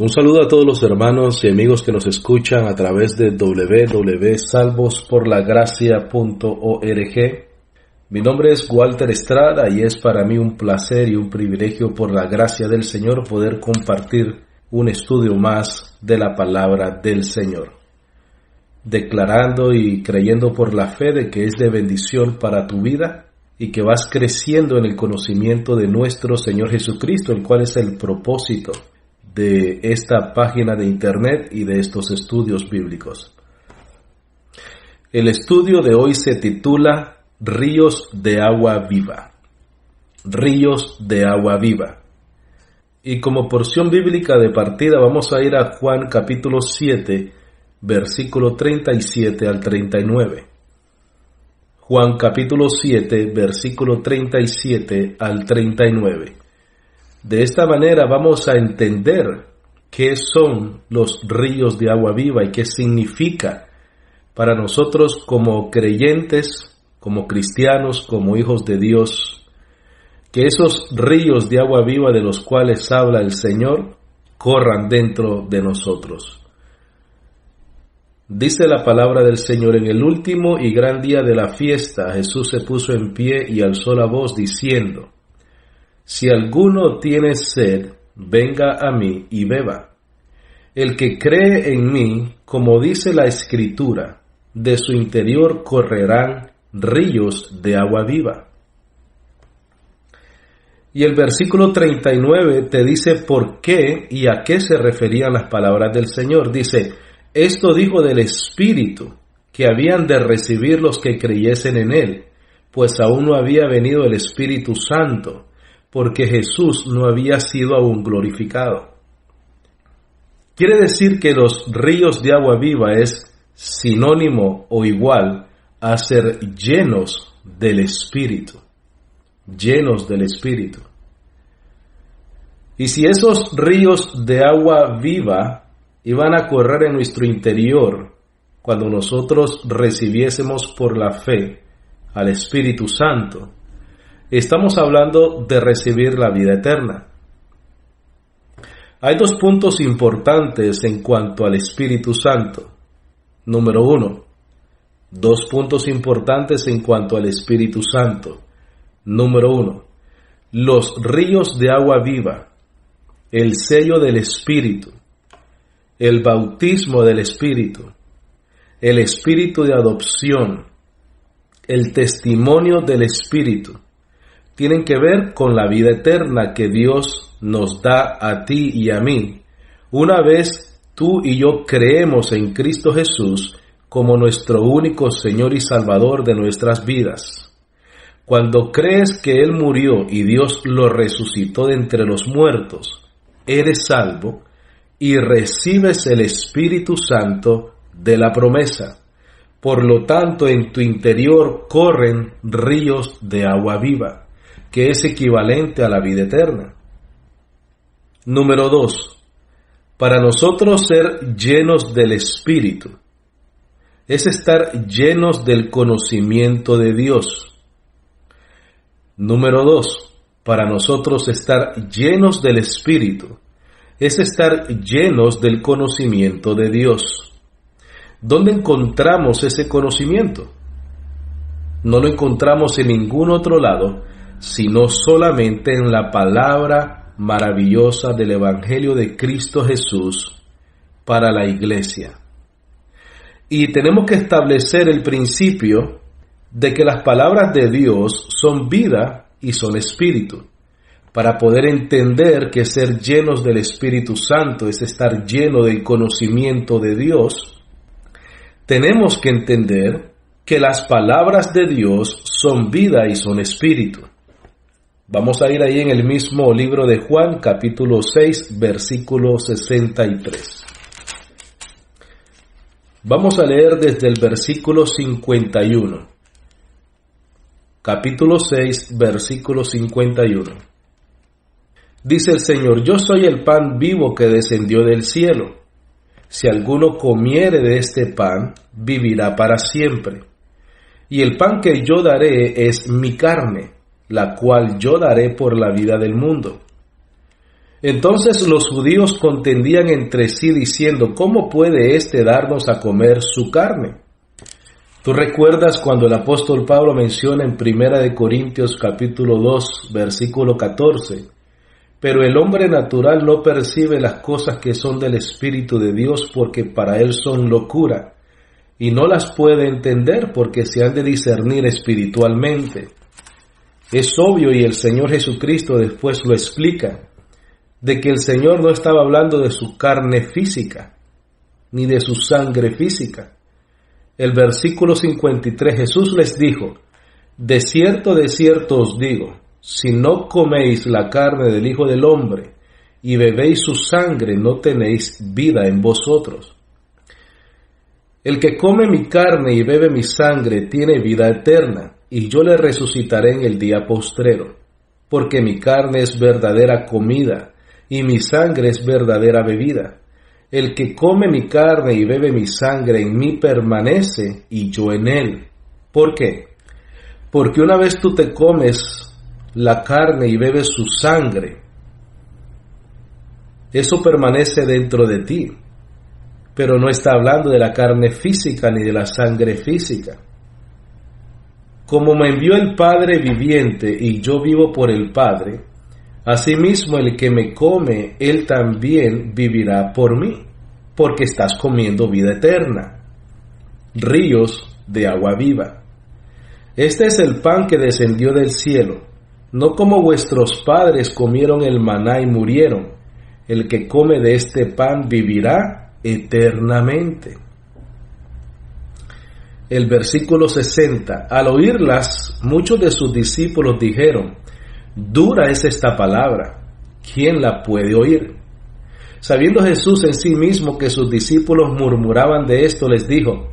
Un saludo a todos los hermanos y amigos que nos escuchan a través de www.salvosporlagracia.org. Mi nombre es Walter Estrada y es para mí un placer y un privilegio por la gracia del Señor poder compartir un estudio más de la palabra del Señor, declarando y creyendo por la fe de que es de bendición para tu vida y que vas creciendo en el conocimiento de nuestro Señor Jesucristo, el cual es el propósito de esta página de internet y de estos estudios bíblicos. El estudio de hoy se titula Ríos de agua viva. Ríos de agua viva. Y como porción bíblica de partida vamos a ir a Juan capítulo 7, versículo 37 al 39. Juan capítulo 7, versículo 37 al 39. De esta manera vamos a entender qué son los ríos de agua viva y qué significa para nosotros como creyentes, como cristianos, como hijos de Dios, que esos ríos de agua viva de los cuales habla el Señor corran dentro de nosotros. Dice la palabra del Señor: en el último y gran día de la fiesta, Jesús se puso en pie y alzó la voz diciendo: si alguno tiene sed, venga a mí y beba. El que cree en mí, como dice la Escritura, de su interior correrán ríos de agua viva. Y el versículo 39 te dice por qué y a qué se referían las palabras del Señor. Dice: esto dijo del Espíritu que habían de recibir los que creyesen en Él, pues aún no había venido el Espíritu Santo, porque Jesús no había sido aún glorificado. Quiere decir que los ríos de agua viva es sinónimo o igual a ser llenos del Espíritu. Llenos del Espíritu. Y si esos ríos de agua viva iban a correr en nuestro interior cuando nosotros recibiésemos por la fe al Espíritu Santo, estamos hablando de recibir la vida eterna. Hay dos puntos importantes en cuanto al Espíritu Santo. Número uno, dos puntos importantes en cuanto al Espíritu Santo. Número uno, los ríos de agua viva, el sello del Espíritu, el bautismo del Espíritu, el Espíritu de adopción, el testimonio del Espíritu, tienen que ver con la vida eterna que Dios nos da a ti y a mí, una vez tú y yo creemos en Cristo Jesús como nuestro único Señor y Salvador de nuestras vidas. Cuando crees que Él murió y Dios lo resucitó de entre los muertos, eres salvo y recibes el Espíritu Santo de la promesa. Por lo tanto, en tu interior corren ríos de agua viva, que es equivalente a la vida eterna. Número 2. Para nosotros ser llenos del Espíritu es estar llenos del conocimiento de Dios. Número 2. Para nosotros estar llenos del Espíritu es estar llenos del conocimiento de Dios. ¿Dónde encontramos ese conocimiento? No lo encontramos en ningún otro lado, sino solamente en la palabra maravillosa del Evangelio de Cristo Jesús para la iglesia. Y tenemos que establecer el principio de que las palabras de Dios son vida y son espíritu. Para poder entender que ser llenos del Espíritu Santo es estar lleno del conocimiento de Dios, tenemos que entender que las palabras de Dios son vida y son espíritu. Vamos a ir ahí en el mismo libro de Juan, capítulo 6, versículo 63. Vamos a leer desde el versículo 51. Capítulo 6, versículo 51. Dice el Señor: yo soy el pan vivo que descendió del cielo. Si alguno comiere de este pan, vivirá para siempre. Y el pan que yo daré es mi carne, la cual yo daré por la vida del mundo. Entonces los judíos contendían entre sí diciendo, ¿cómo puede éste darnos a comer su carne? ¿Tú recuerdas cuando el apóstol Pablo menciona en 1 Corintios capítulo 2, versículo 14? Pero el hombre natural no percibe las cosas que son del Espíritu de Dios porque para él son locura, y no las puede entender porque se han de discernir espiritualmente. Es obvio, y el Señor Jesucristo después lo explica, de que el Señor no estaba hablando de su carne física, ni de su sangre física. El versículo 53, Jesús les dijo, de cierto os digo, si no coméis la carne del Hijo del Hombre y bebéis su sangre, no tenéis vida en vosotros. El que come mi carne y bebe mi sangre tiene vida eterna, y yo le resucitaré en el día postrero, porque mi carne es verdadera comida, y mi sangre es verdadera bebida. El que come mi carne y bebe mi sangre en mí permanece, y yo en él. ¿Por qué? Porque una vez tú te comes la carne y bebes su sangre, eso permanece dentro de ti. Pero no está hablando de la carne física ni de la sangre física. Como me envió el Padre viviente y yo vivo por el Padre, asimismo el que me come, él también vivirá por mí, porque estás comiendo vida eterna, ríos de agua viva. Este es el pan que descendió del cielo, no como vuestros padres comieron el maná y murieron. El que come de este pan vivirá eternamente. El versículo 60, al oírlas, muchos de sus discípulos dijeron, dura es esta palabra, ¿quién la puede oír? Sabiendo Jesús en sí mismo que sus discípulos murmuraban de esto, les dijo,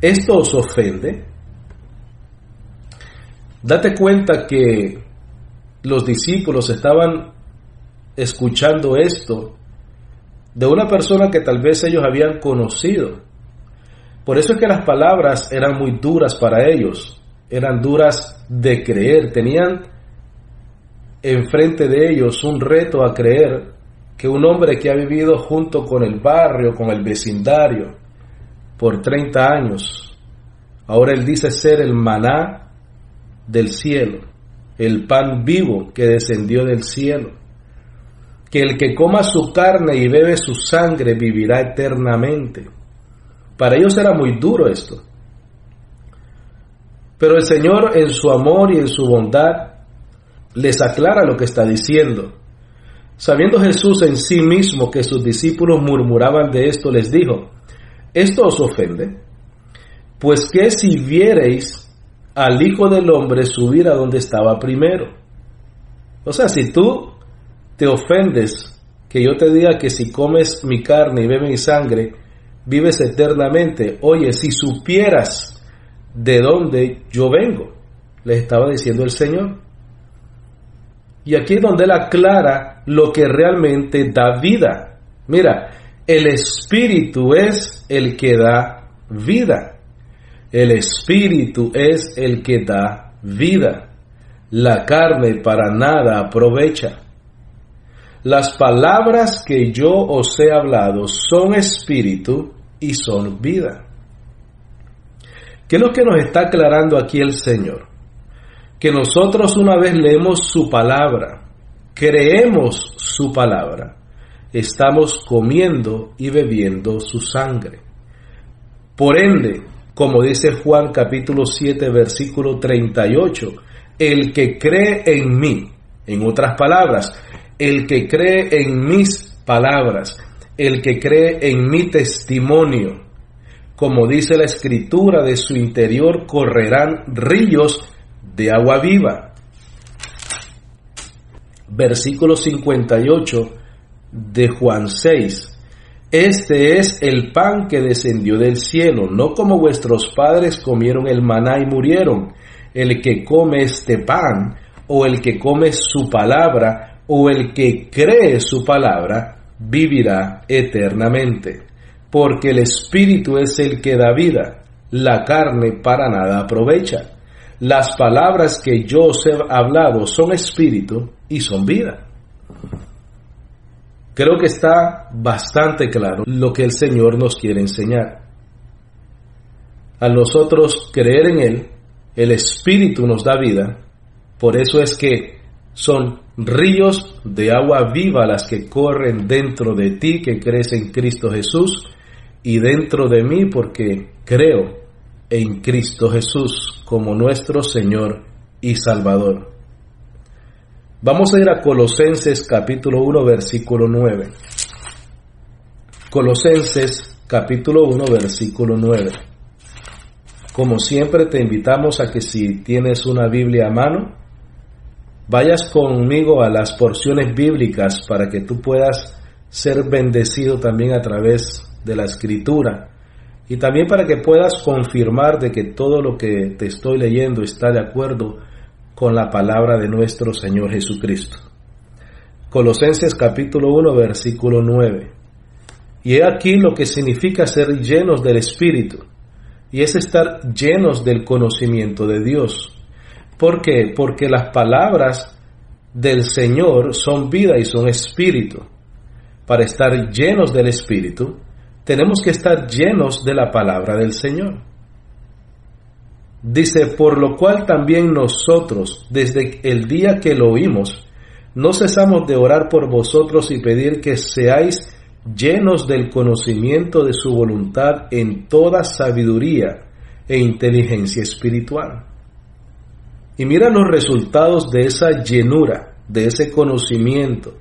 ¿esto os ofende? Date cuenta que los discípulos estaban escuchando esto de una persona que tal vez ellos habían conocido. Por eso es que las palabras eran muy duras para ellos, eran duras de creer, tenían enfrente de ellos un reto a creer que un hombre que ha vivido junto con el barrio, con el vecindario, por 30 años, ahora él dice ser el maná del cielo, el pan vivo que descendió del cielo, que el que coma su carne y bebe su sangre vivirá eternamente. Para ellos era muy duro esto. Pero el Señor en su amor y en su bondad les aclara lo que está diciendo. Sabiendo Jesús en sí mismo que sus discípulos murmuraban de esto, les dijo, ¿esto os ofende? Pues que si viereis al Hijo del Hombre subir a donde estaba primero. O sea, si tú te ofendes que yo te diga que si comes mi carne y bebes mi sangre, vives eternamente. Oye, si supieras de dónde yo vengo, les estaba diciendo el Señor. Y aquí es donde Él aclara lo que realmente da vida. Mira, el Espíritu es el que da vida. El Espíritu es el que da vida. La carne para nada aprovecha. Las palabras que yo os he hablado son espíritu y son vida. ¿Qué es lo que nos está aclarando aquí el Señor? Que nosotros una vez leemos su palabra, creemos su palabra, estamos comiendo y bebiendo su sangre. Por ende, como dice Juan capítulo 7 versículo 38, el que cree en mí, en otras palabras, el que cree en mis palabras, el que cree en mi testimonio, como dice la Escritura, de su interior correrán ríos de agua viva. Versículo 58 de Juan 6. Este es el pan que descendió del cielo, no como vuestros padres comieron el maná y murieron. El que come este pan, o el que come su palabra, o el que cree su palabra, vivirá eternamente. Porque el Espíritu es el que da vida, la carne para nada aprovecha. Las palabras que yo os he hablado son espíritu y son vida. Creo que está bastante claro lo que el Señor nos quiere enseñar. Al nosotros creer en Él, el Espíritu nos da vida. Por eso es que son ríos de agua viva las que corren dentro de ti, que crees en Cristo Jesús, y dentro de mí, porque creo en Cristo Jesús como nuestro Señor y Salvador. Vamos a ir a Colosenses capítulo 1, versículo 9. Colosenses capítulo 1, versículo 9. Como siempre te invitamos a que si tienes una Biblia a mano, vayas conmigo a las porciones bíblicas para que tú puedas ser bendecido también a través de la Escritura y también para que puedas confirmar de que todo lo que te estoy leyendo está de acuerdo con la palabra de nuestro Señor Jesucristo. Colosenses capítulo 1, versículo 9. Y he aquí lo que significa ser llenos del Espíritu, y es estar llenos del conocimiento de Dios. ¿Por qué? Porque las palabras del Señor son vida y son espíritu. Para estar llenos del Espíritu, tenemos que estar llenos de la palabra del Señor. Dice, por lo cual también nosotros, desde el día que lo oímos, no cesamos de orar por vosotros y pedir que seáis llenos del conocimiento de su voluntad en toda sabiduría e inteligencia espiritual. Y mira los resultados de esa llenura, de ese conocimiento,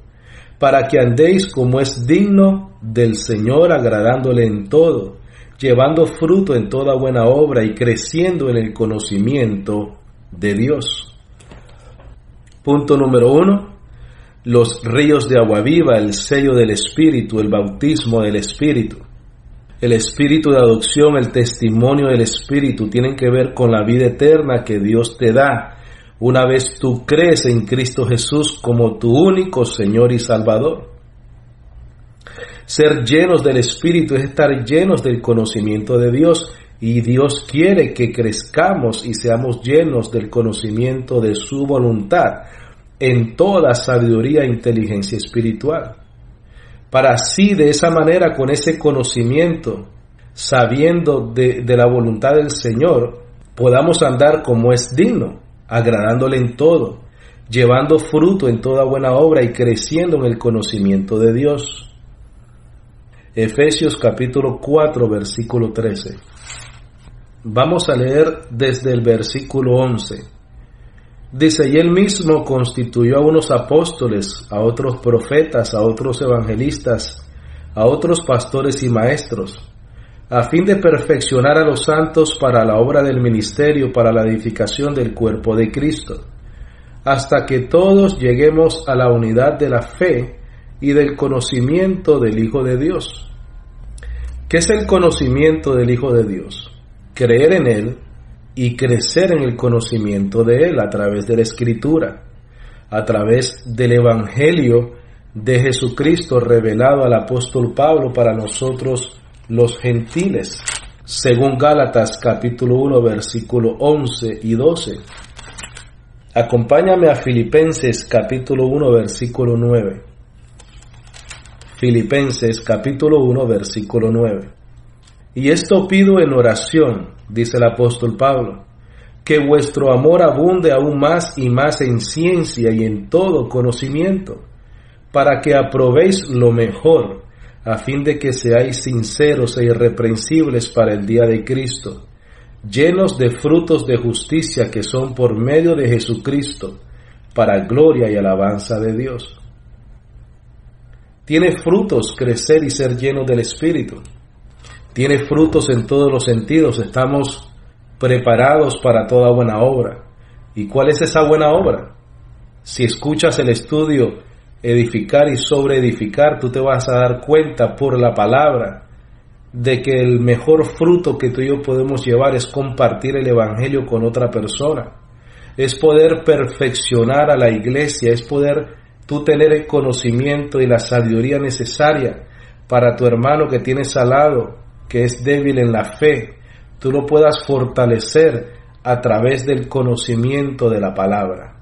para que andéis como es digno del Señor, agradándole en todo, llevando fruto en toda buena obra y creciendo en el conocimiento de Dios. Punto número 1. Los ríos de agua viva, el sello del Espíritu, el bautismo del Espíritu. El Espíritu de adopción, el testimonio del Espíritu tienen que ver con la vida eterna que Dios te da una vez tú crees en Cristo Jesús como tu único Señor y Salvador. Ser llenos del Espíritu es estar llenos del conocimiento de Dios, y Dios quiere que crezcamos y seamos llenos del conocimiento de su voluntad en toda sabiduría e inteligencia espiritual. Para así, de esa manera, con ese conocimiento, sabiendo de la voluntad del Señor, podamos andar como es digno, agradándole en todo, llevando fruto en toda buena obra y creciendo en el conocimiento de Dios. Efesios capítulo 4, versículo 13. Vamos a leer desde el versículo 11. Dice, y él mismo constituyó a unos apóstoles, a otros profetas, a otros evangelistas, a otros pastores y maestros, a fin de perfeccionar a los santos para la obra del ministerio, para la edificación del cuerpo de Cristo, hasta que todos lleguemos a la unidad de la fe y del conocimiento del Hijo de Dios. ¿Qué es el conocimiento del Hijo de Dios? Creer en Él y crecer en el conocimiento de Él a través de la Escritura, a través del Evangelio de Jesucristo revelado al apóstol Pablo para nosotros los gentiles, según Gálatas capítulo 1, versículo 11 y 12. Acompáñame a Filipenses capítulo 1, versículo 9. Filipenses capítulo 1, versículo 9. Y esto pido en oración, dice el apóstol Pablo, que vuestro amor abunde aún más y más en ciencia y en todo conocimiento, para que aprobéis lo mejor, a fin de que seáis sinceros e irreprensibles para el día de Cristo, llenos de frutos de justicia que son por medio de Jesucristo, para gloria y alabanza de Dios. Tiene frutos crecer y ser llenos del Espíritu. Tiene frutos en todos los sentidos. Estamos preparados para toda buena obra. ¿Y cuál es esa buena obra? Si escuchas el estudio Edificar y Sobreedificar, tú te vas a dar cuenta por la palabra de que el mejor fruto que tú y yo podemos llevar es compartir el Evangelio con otra persona. Es poder perfeccionar a la iglesia, es poder tú tener el conocimiento y la sabiduría necesaria para tu hermano que tienes al lado, que es débil en la fe, tú lo puedas fortalecer a través del conocimiento de la palabra.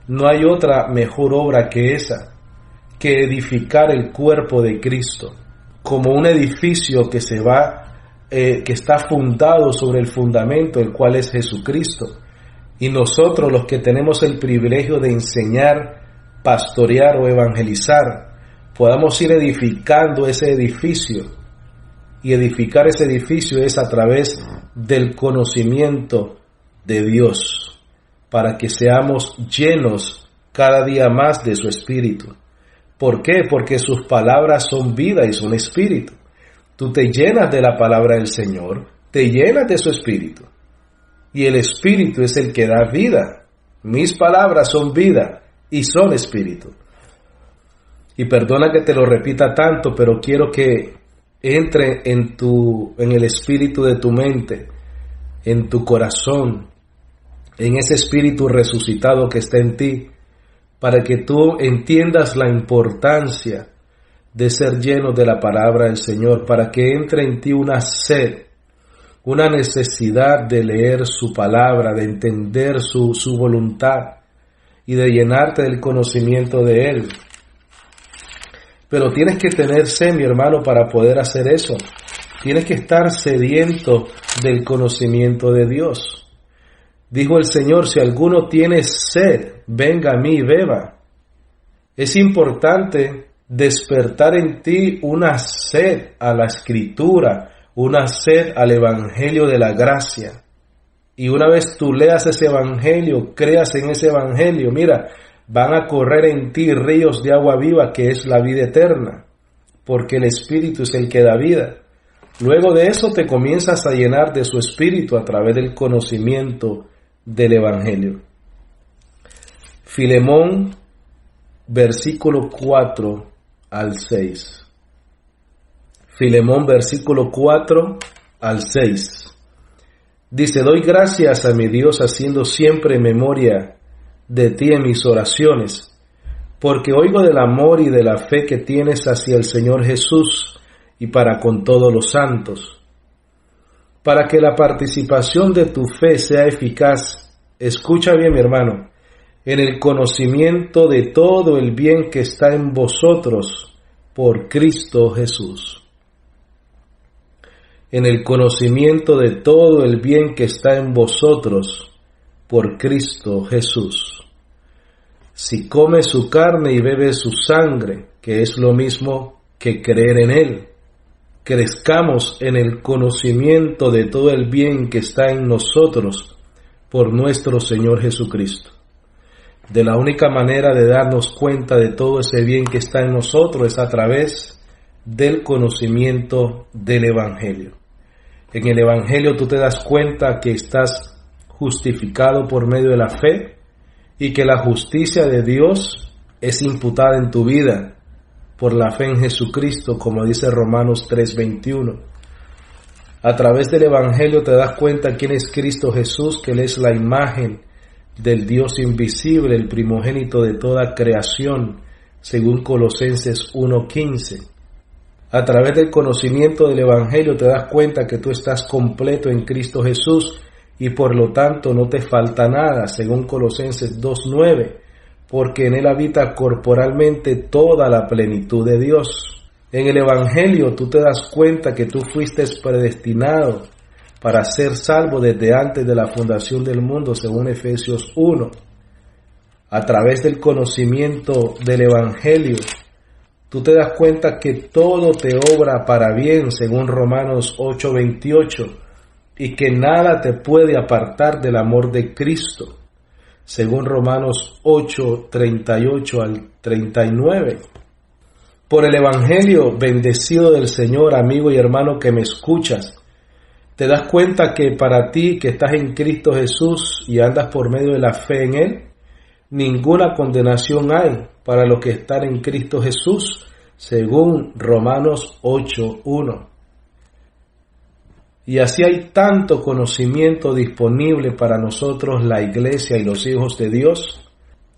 No hay otra mejor obra que esa, que edificar el cuerpo de Cristo, como un edificio que que está fundado sobre el fundamento, el cual es Jesucristo. Y nosotros, los que tenemos el privilegio de enseñar, pastorear o evangelizar, podamos ir edificando ese edificio. Y edificar ese edificio es a través del conocimiento de Dios, para que seamos llenos cada día más de su Espíritu. ¿Por qué? Porque sus palabras son vida y son espíritu. Tú te llenas de la palabra del Señor, te llenas de su Espíritu. Y el Espíritu es el que da vida. Mis palabras son vida y son espíritu. Y perdona que te lo repita tanto, pero quiero que entre en el espíritu de tu mente, en tu corazón, en ese espíritu resucitado que está en ti, para que tú entiendas la importancia de ser lleno de la palabra del Señor, para que entre en ti una sed, una necesidad de leer su palabra, de entender su voluntad y de llenarte del conocimiento de Él. Pero tienes que tener sed, mi hermano, para poder hacer eso. Tienes que estar sediento del conocimiento de Dios. Dijo el Señor, si alguno tiene sed, venga a mí y beba. Es importante despertar en ti una sed a la Escritura, una sed al Evangelio de la gracia. Y una vez tú leas ese Evangelio, creas en ese Evangelio, mira, van a correr en ti ríos de agua viva, que es la vida eterna, porque el Espíritu es el que da vida. Luego de eso te comienzas a llenar de su Espíritu a través del conocimiento del Evangelio. Filemón, versículo 4 al 6. Filemón, versículo 4 al 6. Dice, doy gracias a mi Dios haciendo siempre memoria de ti en mis oraciones, porque oigo del amor y de la fe que tienes hacia el Señor Jesús y para con todos los santos. Para que la participación de tu fe sea eficaz, escucha bien, mi hermano, en el conocimiento de todo el bien que está en vosotros por Cristo Jesús. En el conocimiento de todo el bien que está en vosotros por Cristo Jesús. Si comes su carne y bebes su sangre, que es lo mismo que creer en Él, crezcamos en el conocimiento de todo el bien que está en nosotros por nuestro Señor Jesucristo. De la única manera de darnos cuenta de todo ese bien que está en nosotros es a través del conocimiento del Evangelio. En el Evangelio tú te das cuenta que estás justificado por medio de la fe y que la justicia de Dios es imputada en tu vida por la fe en Jesucristo, como dice Romanos 3:21. A través del Evangelio te das cuenta quién es Cristo Jesús, que Él es la imagen del Dios invisible, el primogénito de toda creación, según Colosenses 1:15. A través del conocimiento del Evangelio te das cuenta que tú estás completo en Cristo Jesús y por lo tanto no te falta nada, según Colosenses 2:9, porque en Él habita corporalmente toda la plenitud de Dios. En el Evangelio tú te das cuenta que tú fuiste predestinado para ser salvo desde antes de la fundación del mundo, según Efesios 1. A través del conocimiento del Evangelio, tú te das cuenta que todo te obra para bien, según Romanos 8:28, y que nada te puede apartar del amor de Cristo, según Romanos 8:38 al 39. Por el Evangelio, bendecido del Señor, amigo y hermano que me escuchas, te das cuenta que para ti que estás en Cristo Jesús y andas por medio de la fe en Él, ninguna condenación hay para los que están en Cristo Jesús, según Romanos 8:1. Y así hay tanto conocimiento disponible para nosotros, la iglesia y los hijos de Dios,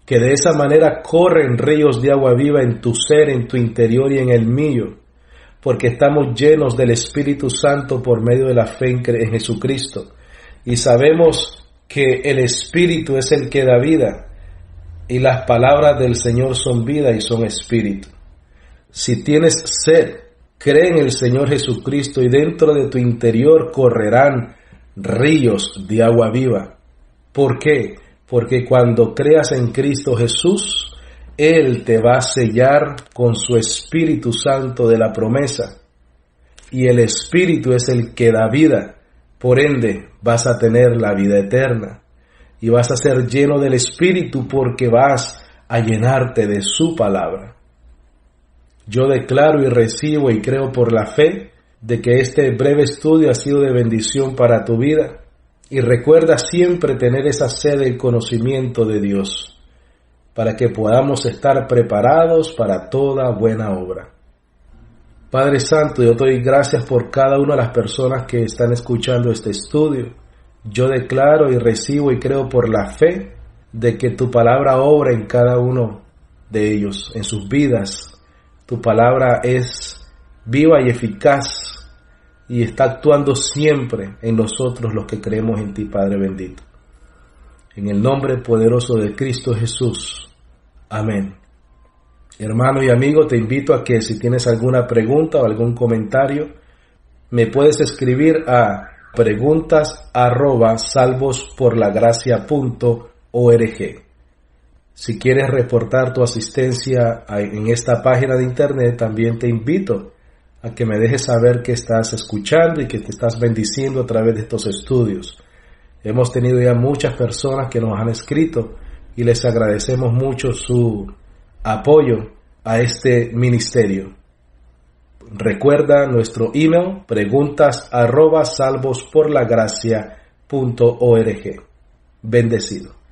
que de esa manera corren ríos de agua viva en tu ser, en tu interior y en el mío, porque estamos llenos del Espíritu Santo por medio de la fe en Jesucristo. Y sabemos que el Espíritu es el que da vida, y las palabras del Señor son vida y son espíritu. Si tienes sed, cree en el Señor Jesucristo y dentro de tu interior correrán ríos de agua viva. ¿Por qué? Porque cuando creas en Cristo Jesús, Él te va a sellar con su Espíritu Santo de la promesa. Y el Espíritu es el que da vida. Por ende, vas a tener la vida eterna. Y vas a ser lleno del Espíritu porque vas a llenarte de su palabra. Yo declaro y recibo y creo por la fe de que este breve estudio ha sido de bendición para tu vida. Y recuerda siempre tener esa sed del conocimiento de Dios, para que podamos estar preparados para toda buena obra. Padre Santo, yo te doy gracias por cada una de las personas que están escuchando este estudio. Yo declaro y recibo y creo por la fe de que tu palabra obra en cada uno de ellos, en sus vidas. Tu palabra es viva y eficaz y está actuando siempre en nosotros los que creemos en ti, Padre bendito. En el nombre poderoso de Cristo Jesús. Amén. Hermano y amigo, te invito a que si tienes alguna pregunta o algún comentario, me puedes escribir a preguntas@salvosporlagracia.org. Si quieres reportar tu asistencia en esta página de internet, también te invito a que me dejes saber que estás escuchando y que te estás bendiciendo a través de estos estudios. Hemos tenido ya muchas personas que nos han escrito y les agradecemos mucho su apoyo a este ministerio. Recuerda nuestro email, preguntas@salvosporlagracia.org. Bendecido.